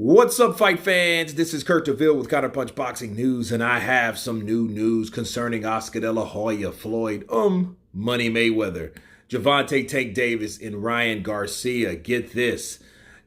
What's up, fight fans? This is Kurt DeVille with Counterpunch Boxing News, and I have some new news concerning Oscar De La Hoya, Floyd, Money Mayweather, Gervonta Tank Davis, and Ryan Garcia. Get this.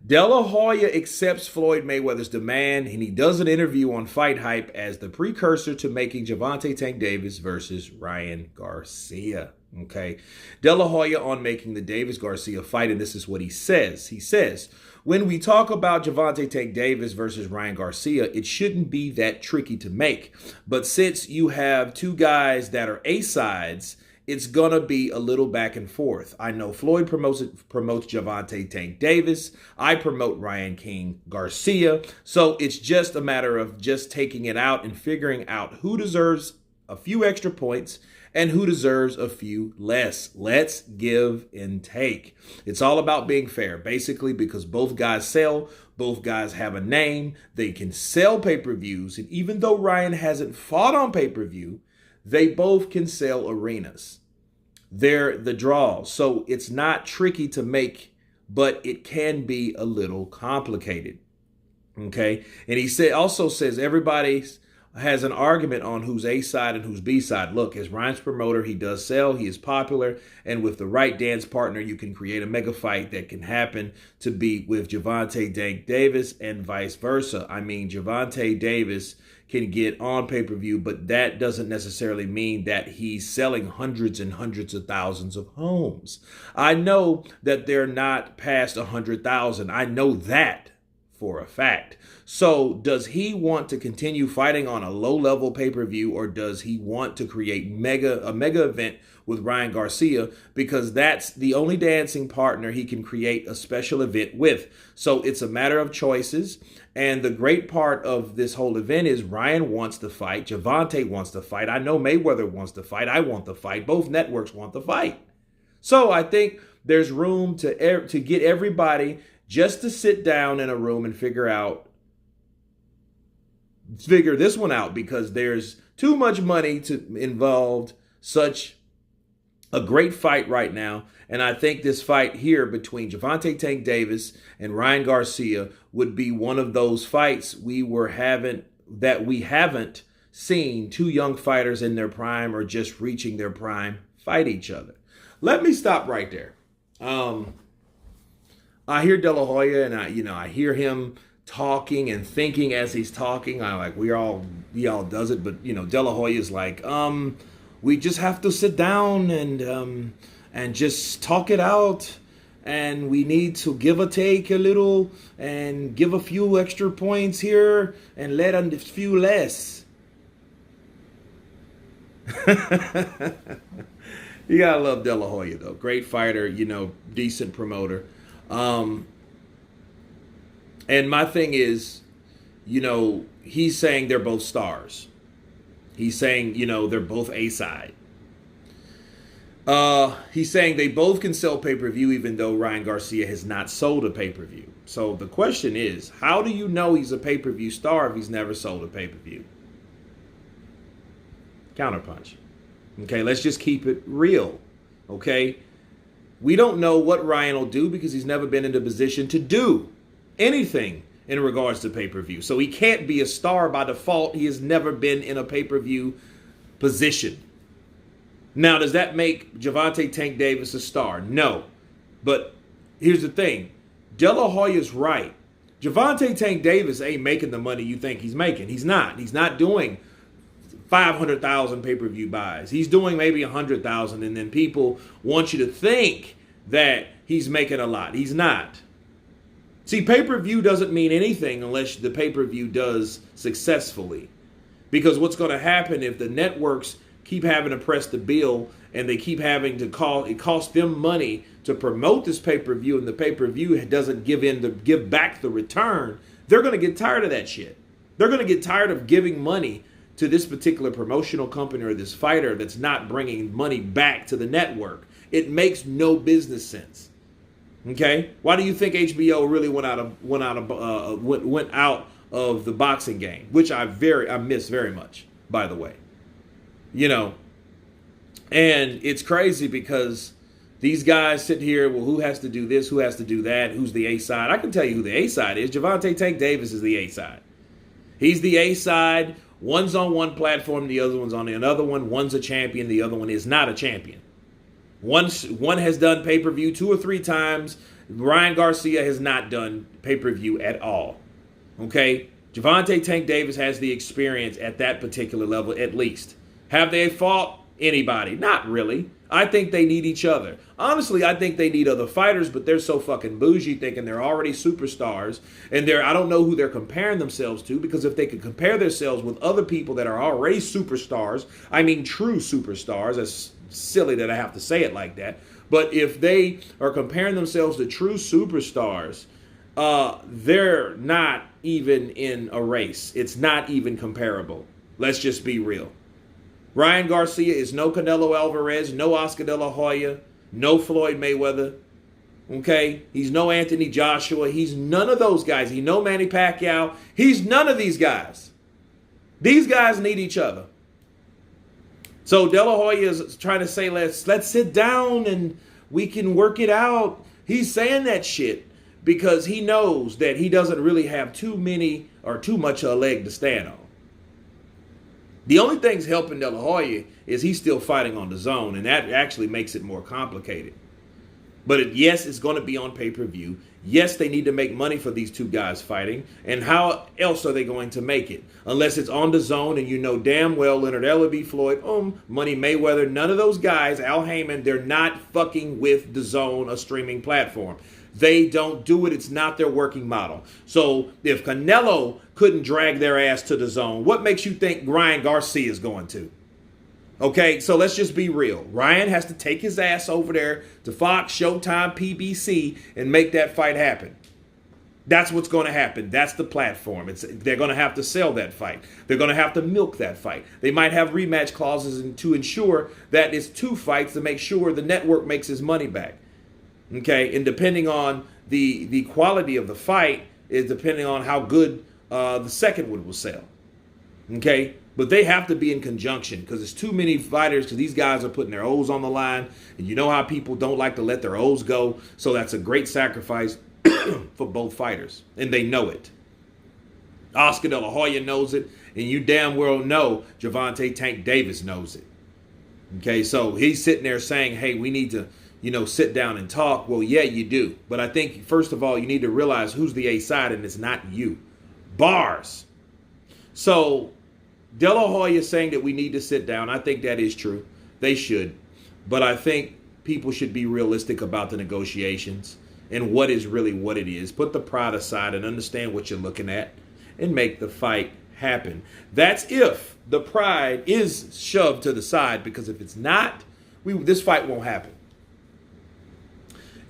De La Hoya accepts Floyd Mayweather's demand, and he does an interview on Fight Hype as the precursor to making Gervonta Tank Davis versus Ryan Garcia. Okay. De La Hoya on making the Davis-Garcia fight, and this is what he says. He says, when we talk about Gervonta Tank Davis versus Ryan Garcia, it shouldn't be that tricky to make. But since you have two guys that are A-sides, it's going to be a little back and forth. I know Floyd promotes Gervonta Tank Davis. I promote Ryan King Garcia. So it's just a matter of just taking it out and figuring out who deserves a few extra points and who deserves a few less. Let's give and take. It's all about being fair, basically, because both guys sell, both guys have a name, they can sell pay-per-views, and even though Ryan hasn't fought on pay-per-view, they both can sell arenas. They're the draws, so it's not tricky to make, but it can be a little complicated. Okay, and he also says everybody has an argument on who's A side and who's B side. Look, as Ryan's promoter, he does sell, he is popular, and with the right dance partner, you can create a mega fight that can happen to be with Gervonta Tank Davis and vice versa. I mean, Gervonta Davis can get on pay-per-view, but that doesn't necessarily mean that he's selling hundreds and hundreds of thousands of homes. I know that they're not past 100,000. I know that for a fact. So does he want to continue fighting on a low-level pay-per-view, or does he want to create a mega event with Ryan Garcia, because that's the only dancing partner he can create a special event with? So it's a matter of choices. And the great part of this whole event is Ryan wants to fight. Gervonta wants to fight. I know Mayweather wants to fight. I want to fight. Both networks want to fight. So I think there's room to get everybody just to sit down in a room and figure this one out, because there's too much money involved. Such a great fight right now. And I think this fight here between Gervonta Tank Davis and Ryan Garcia would be one of those fights we haven't seen two young fighters in their prime or just reaching their prime fight each other. Let me stop right there. I hear De La Hoya, and I hear him talking and thinking as he's talking. I like he all does it, but De La Hoya is like, we just have to sit down and just talk it out, and we need to give or take a little and give a few extra points here and let a few less. You gotta love De La Hoya, though. Great fighter, decent promoter. And my thing is, he's saying they're both stars. He's saying, they're both A-side. He's saying they both can sell pay-per-view, even though Ryan Garcia has not sold a pay-per-view. So the question is, how do you know he's a pay-per-view star if he's never sold a pay-per-view? Counterpunch. Okay, let's just keep it real. Okay? We don't know what Ryan will do because he's never been in a position to do anything in regards to pay-per-view. So he can't be a star by default. He has never been in a pay-per-view position. Now, does that make Gervonta Tank Davis a star? No. But here's the thing. De La Hoya's right. Gervonta Tank Davis ain't making the money you think he's making. He's not. He's not doing 500,000 pay-per-view buys. He's doing maybe 100,000, and then people want you to think that he's making a lot. He's not. See, pay-per-view doesn't mean anything unless the pay-per-view does successfully. Because what's going to happen if the networks keep having to press the bill and they keep having to it costs them money to promote this pay-per-view, and the pay-per-view doesn't give back the return, they're going to get tired of that shit. They're going to get tired of giving money to this particular promotional company or this fighter that's not bringing money back to the network. It makes no business sense. Okay, why do you think HBO really went out of the boxing game, which I miss very much, by the way. And it's crazy because These guys sit here, well, who has to do this? Who has to do that? Who's the A side? I can tell you who the A side is. Gervonta Tank Davis is the A side. He's the A side. One's on one platform, the other one's on another one. One's a champion, the other one is not a champion. One has done pay-per-view 2 or 3 times. Ryan Garcia has not done pay-per-view at all. Okay? Gervonta Tank Davis has the experience at that particular level, at least. Have they fought anybody? Not really. I think they need each other. Honestly, I think they need other fighters, but they're so fucking bougie thinking they're already superstars. And I don't know who they're comparing themselves to, because if they could compare themselves with other people that are already superstars, I mean true superstars, that's silly that I have to say it like that. But if they are comparing themselves to true superstars, they're not even in a race. It's not even comparable. Let's just be real. Ryan Garcia is no Canelo Alvarez, no Oscar De La Hoya, no Floyd Mayweather. Okay? He's no Anthony Joshua. He's none of those guys. He's no Manny Pacquiao. He's none of these guys. These guys need each other. So De La Hoya is trying to say, let's sit down and we can work it out. He's saying that shit because he knows that he doesn't really have too many or too much of a leg to stand on. The only thing's helping De La Hoya is he's still fighting on the zone, and that actually makes it more complicated. But yes, it's going to be on pay-per-view. Yes, they need to make money for these two guys fighting. And how else are they going to make it? Unless it's on the zone, and you know damn well Leonard Dela, Floyd, Money Mayweather, none of those guys, Al Heyman, they're not fucking with the zone, a streaming platform. They don't do it. It's not their working model. So if Canelo couldn't drag their ass to the zone, what makes you think Ryan Garcia is going to? Okay, so let's just be real. Ryan has to take his ass over there to Fox, Showtime, PBC, and make that fight happen. That's what's going to happen. That's the platform. They're going to have to sell that fight. They're going to have to milk that fight. They might have rematch clauses to ensure that it's 2 fights to make sure the network makes his money back. Okay, and depending on the quality of the fight is depending on how good the second one will sell. Okay, but they have to be in conjunction because there's too many fighters because these guys are putting their O's on the line. And you know how people don't like to let their O's go. So that's a great sacrifice for both fighters. And they know it. Oscar De La Hoya knows it. And you damn well know Gervonta Tank Davis knows it. Okay, so he's sitting there saying, hey, we need to, sit down and talk. Well, yeah, you do. But I think, first of all, you need to realize who's the A side, and it's not you. Bars. So De La Hoya is saying that we need to sit down. I think that is true. They should. But I think people should be realistic about the negotiations and what is really what it is. Put the pride aside and understand what you're looking at and make the fight happen. That's if the pride is shoved to the side, because if it's not, this fight won't happen.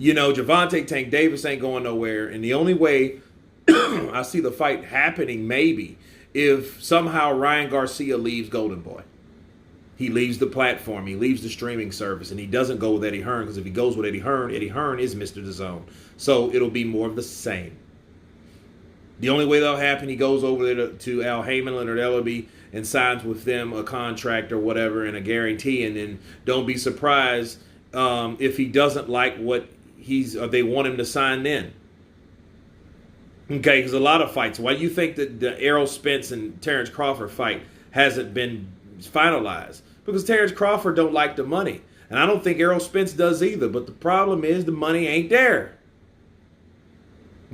Gervonta Tank Davis ain't going nowhere. And the only way I see the fight happening maybe if somehow Ryan Garcia leaves Golden Boy. He leaves the platform. He leaves the streaming service. And he doesn't go with Eddie Hearn, because if he goes with Eddie Hearn is Mr. DAZN. So it'll be more of the same. The only way that'll happen, he goes over there to Al Heyman, Leonard Dela, and signs with them a contract or whatever and a guarantee. And then don't be surprised if he doesn't like what they want him to sign then. Okay, because a lot of fights. Why do you think that the Errol Spence and Terrence Crawford fight hasn't been finalized? Because Terrence Crawford don't like the money. And I don't think Errol Spence does either. But the problem is the money ain't there.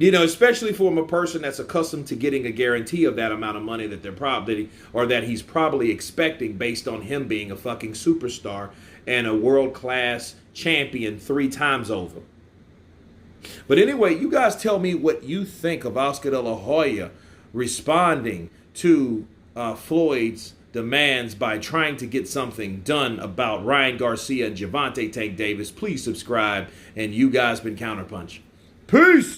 Especially from a person that's accustomed to getting a guarantee of that amount of money that that he's probably expecting based on him being a fucking superstar and a world-class champion 3 times over. But anyway, you guys tell me what you think of Oscar De La Hoya responding to Floyd's demands by trying to get something done about Ryan Garcia and Gervonta Tank Davis. Please subscribe, and you guys been Counterpunch. Peace!